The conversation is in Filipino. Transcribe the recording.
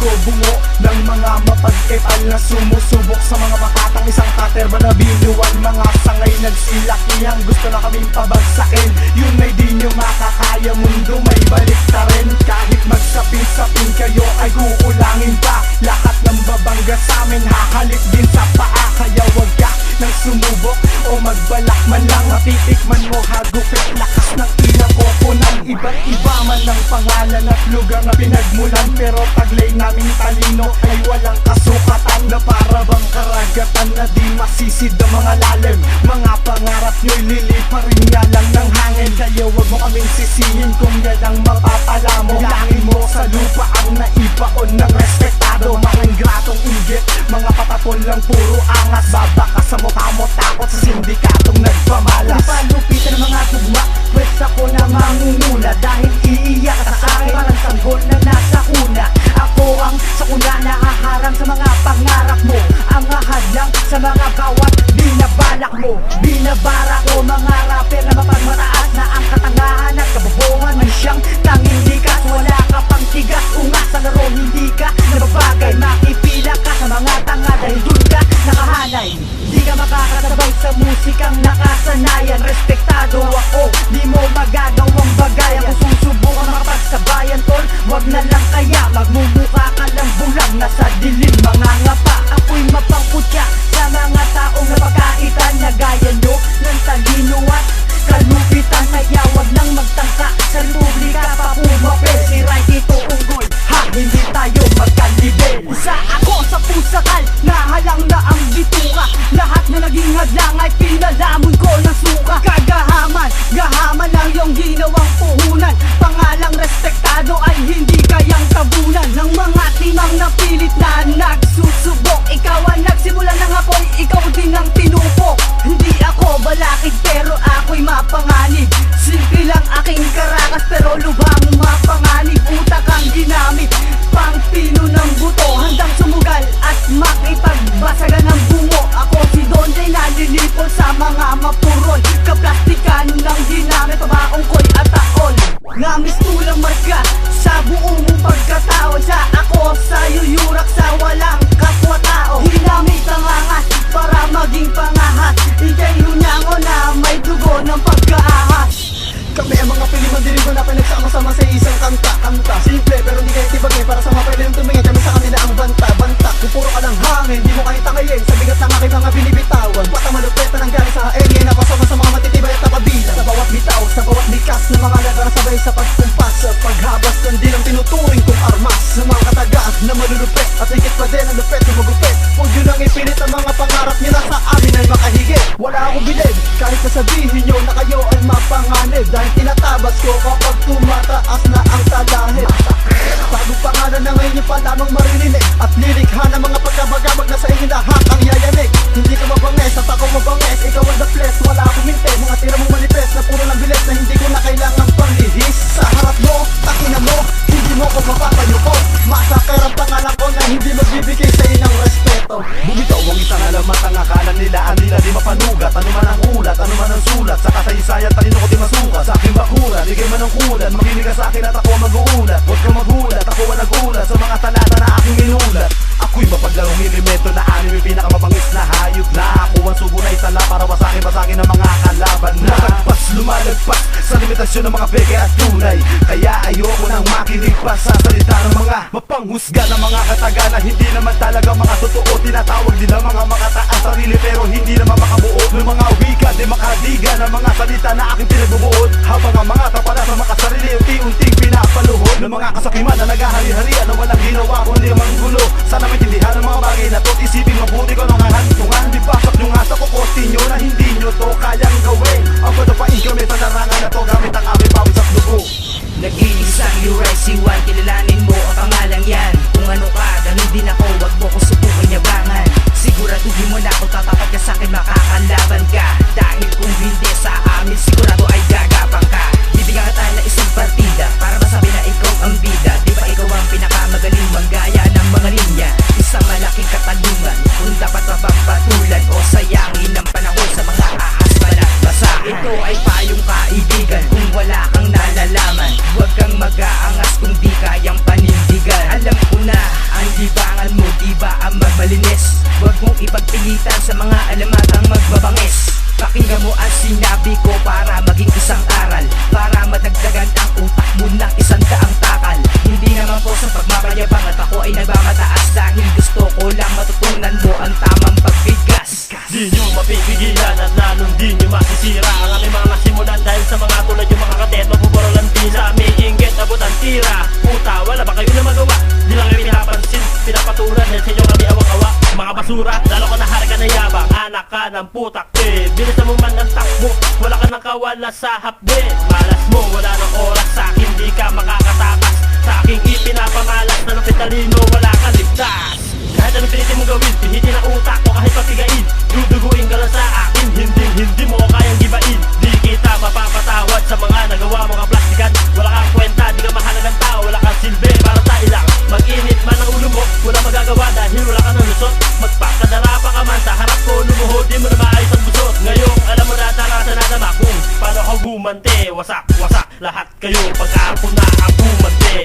ko bungo ng mga mapag-epal na sumusubok sa mga makatang isang katerba na binuwal. Mga sangay nagsilakihang gusto na kaming pabagsakin. Yun ay di nyo makakaya, mundo may balik ta rin. Kahit magsapin-sapin kayo ay kukulangin pa. Lahat ng babangga sa amin hahalik din sa paa. Kaya wag ka nang sumubok o magbalak man lang. Matitikman mo hagupit lakas ng ilang koponan. Iba't iba man ang pangalan at lugar na pinagmulan, pero taglay naming talino ay walang kasukatan. Na para bang karagatan na di masisid ang mga lalim. Mga pangarap nyo'y liliparin nga lang ng hangin. Kaya wag mo kaming sisihin kung yan ang mapapala mo. Langin mo sa lupa ang naibaon ng respetado. Mga ingratong inggit, mga patapon lang puro angas. Babaka sa mukha mo, takot sa sindikatong nagpamalas. Palupitan ng mga tugma, pwes ako na mangungula. Dahil iiyak ka sa akin, parang sanggol na nasa una. Ako ang sakuna na haharang sa mga pangarap mo. Ang ahadlang sa mga bawat binabalak mo. Binabara ko mga rapper na mapagmataas, na ang katangahan at kabobohan man siyang tanging likas. Wala ka pang tigas, ungas sa laro, hindi ka nababagay. Makipila ka sa mga tanga dahil dun ka nakahanay. Di ka makakasabay sa musikang nakasanayan. Respektado ako, di mo magagawang bagay. Ako susubukan makapagsabayan tol, wag na lang kaya. Magmumukha ka lang bulang, nasa dilim mga ngapa. Ako'y mapangkutya sa mga taong napagkaitan na gaya nyo ng talino at kalupitan. Kaya wag lang magtangka sa republika pa pumapel. Si Raikito unggoy, ha, hindi tayo magkalibel. Isa ako sa pusakal, nahalang na ang bituka. Lahat na naging hadlang ay pinalamon ko ng suka. Gahaman lang yung ginawang puhunan. Pangalang respektado ay hindi kayang tabunan ng mga timang napilit na nagsusubok. Ikaw ang nagsimula ng apoy, ikaw din ang tinupok. Hindi ako balakid pero ako'y mapanganib. Simple lang aking karakas pero lubhang mapanganib. Utak ang ginamit, pang pino ng buto. Handang sumugal at makipagbasagan ng bungo. Ako si Don Jay nalilipol sa mga mapurol. Kaplastikan ng ginamit, pabaong ko'y ataol. Ngamis tulang marka sa buong mong pagkatao. Sa ako sa yuyurak sa walang kapwa-tao. Ginamit ang angas para maging pangahat. Ika'y hunyango na may dugo ng pagkaahas. Kami ang mga Pilipino na pinagsama-sama sa isang kanta. Simple pero hindi kayo tibagay, para sa mga pwedeng tumingin. Kami sa kanila ang banta. Kung puro ka lang hangin, di mo kahit tangayin sa bigat ng aking mga binibitawan. Bata malupet na nanggaling sa haengin, napasama sa mga matitibay at napabilang. Sa bawat bitaw, sa bawat likas ng mga letra na sabay sa pagkumpas. Sa paghabas ng dilang tinuturing kong armas. Sa mga katagaan na malulupet at higit pa din ang lupet na magupit. Huwag yun ang ipilit ang mga pangarap nila sa amin ay makahigit. Wala akong bilid, kahit nasabihin nyo na kayo ay mapanganib. Dahil tinatabas ko kapag tumataas na ang talahib. Bago pangalan na ngayon nyo pa lamang maririnig. At lilikha ng mga pagkabagabag na sa inyo lahat ang yayanig. Hindi ka mabanges at ako mabanges, ikaw ang the flesh, wala akong mintes. Mga tira mong manifest na puro ng bilis na hindi ko na kailangan pang lihis. Sa harap mo, takina mo, hindi mo ko mapapayuko. Masakir ang pangalan ko na hindi magbibigay sa inyong respeto. Bumitaw ang isang alamat ang akala nila, ang nila di mapanugat. Ano man ang ulat, ano man ang sulat, sa kasaysayan talino ko di masukat. Sa aking bakuran, igay man ang kulan, makinig ka sa akin at ako ang mag-uulat. Huwag kang maghulat, ako ang nagulat sa mga talata na aking inulat. Ako'y mapaglarong elemento na anime, pinakamabangis na hayop na ako ang subo na itala para wasakin ng mga kalaban na matagpas, lumalagpas sa limitasyon ng mga peke at tunay. Kaya ayoko nang makinig pa sa salita ng mga mapanghusga ng mga kataga na hindi naman talaga mga totoo. Tinatawag din ang mga makataas sarili pero hindi naman makabuo ng mga wika, di makadiga ng mga salita na aking pinagbubuod. Habang ang mga tapala sa makasarili unti-unting pinapaluhod ng mga kasakiman na naghahari-harian na walang ginawa kundi ang gulo. Sana maintindihan ng mga bagay na to't isipin mabuti ko nung hantungan. Di pasok nyo nga sa kukosti nyo na hindi nyo to kayang gawin. Ang patupain kami sa larangan na to gamit ang aming pawis at dugo. Nag-iisang URC1, kilalanin mo ang pangalang yan. Kung ano ka, ganun din ako, wag mo ko subukan yabangan. Siguraduhin mo na kung tatapat ka sa'kin, makakalaban ka. Dahil kung hindi sa amin, sigurado ay gagapang ka. Bibigyan ka tayo ng isang partida para masabi na ikaw ang bida. Di ba ikaw ang pinakamagaling manggaya ng mga linya? malinis. Huwag mong ipagpilitan sa mga alamatang magbabangis. Pakinggan mo ang sinabi ko para maging isang aral, para madagdagan ang utak mo ng 100 takal. Hindi naman po sa pagmamayabang at ako ay nagmamataas, dahil gusto ko lang matutunan mo ang tamang pagbigkas. Di nyo mapipigilan at lalong di nyo masisira ang aming mga simulan, dahil sa mga tulad yung mga kadet mapupuro lang din sa aming inggit, abot ang tira. Puta, wala ba kayo na magawa? Di lang kami pinapansin, pinapatulan dahil sa inyo kami awang-awa. Mga basura, lalo ka na harga na yabang, anak ka ng putak eh. Bilisan mo man ang takbo, wala ka nang kawala sa hapde. Malas mo, wala nang oras sa akin, di ka makakatakas. Sa aking ipinapamalas na ng petalino, wala kang ligtas. Kahit anong pilitin mong gawin, pihitin ang utak mo kahit papigain. Duduguin ka lang sa akin, hindi mo kayang gibain. Di kita mapapatawad sa mga nagawa mo kang plastikan. Wala kang kwenta, di ka mahalagang tao, wala kang silbi para sa ilang. Mag-init man ang ulo mo, wala magagawa dahil wala ka ng lusot. Magpakadara pa ka man sa harap ko, lumuhod, di mo na maayos ang busot. Ngayong alam mo na narasa na naman kung paano ako gumante. Wasak, wasak, lahat kayo pag ako na ang gumante.